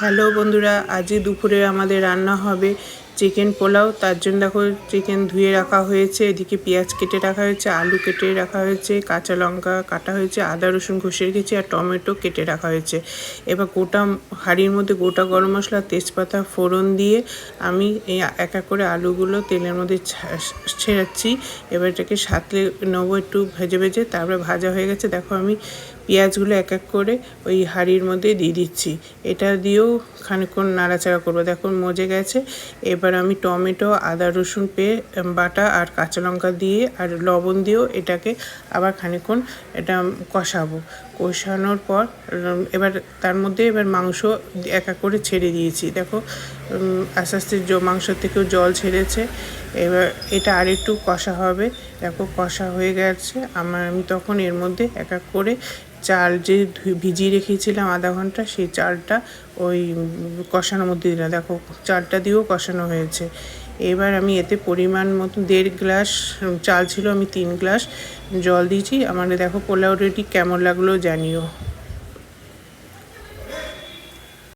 Hello বন্ধুরা, আজকে দুপুরে আমাদের রান্না হবে চিকেন পোলাও। তার জন্য দেখো চিকেন ধুয়ে রাখা হয়েছে, এদিকে পেঁয়াজ কেটে রাখা হয়েছে, আলু কেটে রাখা হয়েছে, কাঁচা লঙ্কা কাটা হয়েছে, আদা রসুন ঘষে রেখেছি আর টমেটো কেটে রাখা হয়েছে। এবার গোটা হাঁড়ির মধ্যে গোটা গরম মশলা, তেজপাতা ফোড়ন দিয়ে আমি এই এক এক করে আলুগুলো তেলের মধ্যে ছেড়াচ্ছি। এবার এটাকে সাঁতলে নেবো একটু ভেজে ভেজে। তারপরে ভাজা হয়ে গেছে, দেখো আমি পেঁয়াজগুলো এক এক করে ওই হাঁড়ির মধ্যে দিয়ে দিচ্ছি। এটা দিয়েও খানিকক্ষণ নাড়াচাড়া করবো। দেখুন মজে গেছে। এবার আমি টমেটো, আদা রসুন বাটা আর কাঁচা লঙ্কা দিয়ে আর লবণ দিয়েও এটাকে আবার খানিকক্ষণ এটা কষাবো। কষানোর পর এবার তার মধ্যে মাংস এক এক করে ছেড়ে দিয়েছি। দেখো আস্তে আস্তে মাংসর থেকেও জল ছেড়েছে। এবার এটা আরেকটু কষা হবে। দেখো কষা হয়ে গেছে আমি তখন এর মধ্যে এক এক করে চাল যে ভিজিয়ে রেখেছিলাম আধা ঘন্টা, সেই চালটা ওই কষানোর মধ্যে দিলাম। দেখো চালটা দিয়েও কষানো হয়েছে। এবার আমি এতে পরিমাণ মতো 1.5 গ্লাস চাল ছিল, আমি 3 গ্লাস জল দিয়েছি। আমার দেখো পোলাও রেডি। কেমন লাগলো জানিও।